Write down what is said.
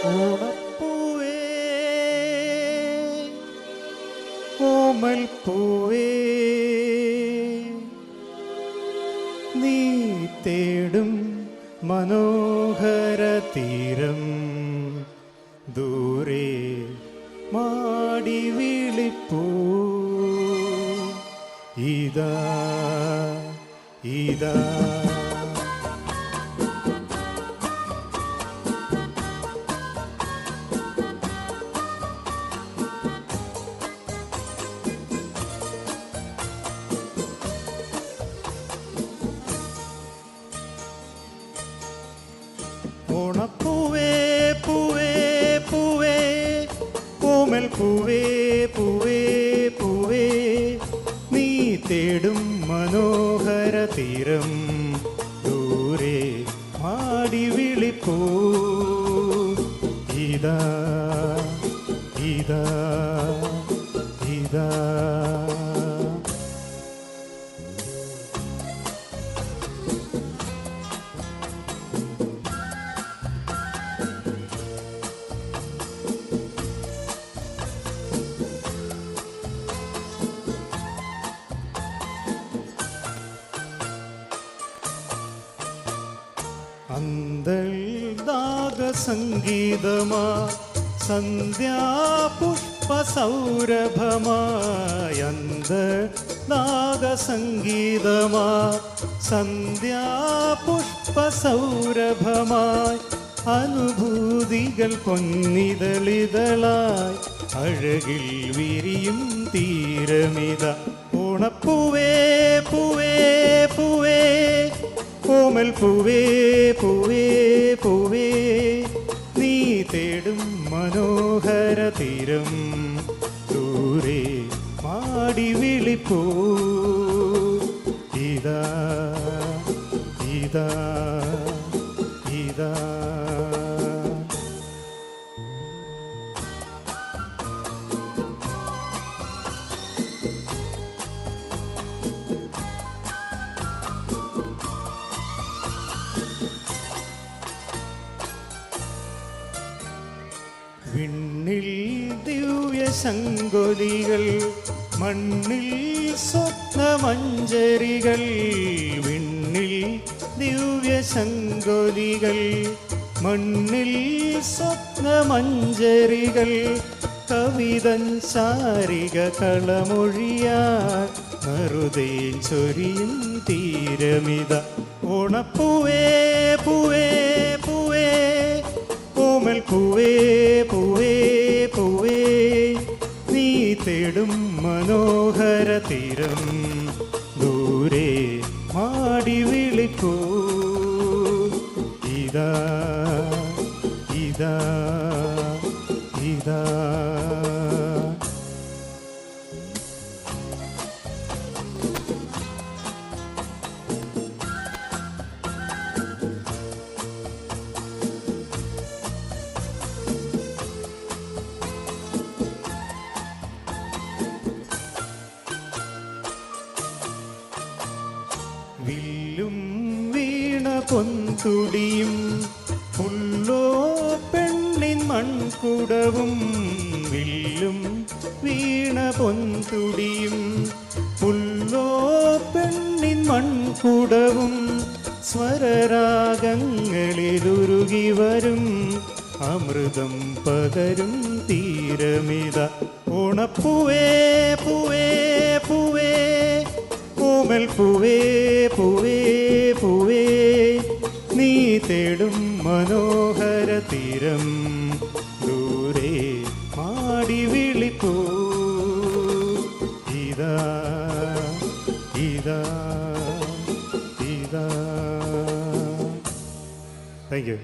ഓണപ്പൂവേ കോമൽ പൂവേ നീ തേടും മനോഹര തീരം ദൂരെ മാടി വിളിപ്പൂ ഇതാ ഇതാ ഓണപ്പൂവേ പൂവേ പൂവേ കോമൽ പൂവേ പൂവേ പൂവേ നീ തേടും മനോഹര തീരം ദൂരെ മാടി വിളിപ്പൂ ഇതാ ഇതാ ഇതാ അന്തർദാഗസംഗീതമാ സന്ധ്യാപുഷ്പസൗരഭമായി അന്തർദാഗസംഗീതമാ സന്ധ്യാപുഷ്പസൗരഭമായി അനുഭൂതികൾ പൊന്നിതളിതളായി അഴകിൽ വിരിയും തീരമിത ഓണപ്പൂവേ പൂവേ പൂവേ കോമൽ പൂവേ പൂവേ പൂവേ നീ തേടും മനോഹര തീരം ദൂരെ മാടി വിളിപ്പൂ ഇതാ ഇതാ ഇതാ വിണ്ണിൽ ദിവ്യ ശങ്കൊലികൾ മണ്ണിൽ സ്വപ്നമഞ്ജരികൾ വിണ്ണിൽ ദിവ്യ ശങ്കൊലികൾ മണ്ണിൽ സ്വപ്നമഞ്ജരികൾ കവിതൻ ചാരിക കളമൊഴിയാൽ മറുതേ ചൊരിയും തീരമിത ഓണപ്പൂവേ പൂവേ പൂവേ കോമൽ പൂവേ പൂവേ പൂവേ നീ തേടും മനോഹര തീരം ദൂരെ മാടി വിളിപ്പൂ ഇതാ ഇതാ ഇതാ വില്ലും വീണ പൊന്തുടിയും പുല്ലോ പെണ്ണിൻ മൺകുടവും വില്ലും വീണ പൊന്തുടിയും പുല്ലോ പെണ്ണിൻ മൺകുടവും സ്വരരാഗങ്ങളിലുരുകി വരും അമൃതം പകരും തീരമിത ഓണപ്പൂവേ പൂവേ പൂവേ കോമൽ പൂവേ പൂവേ പൂവേ നീ തേടും മനോഹര തീരം ദൂരെ മാടി വിളിപ്പൂ ഇതാ ഇതാ ഇതാ താങ്ക് യു.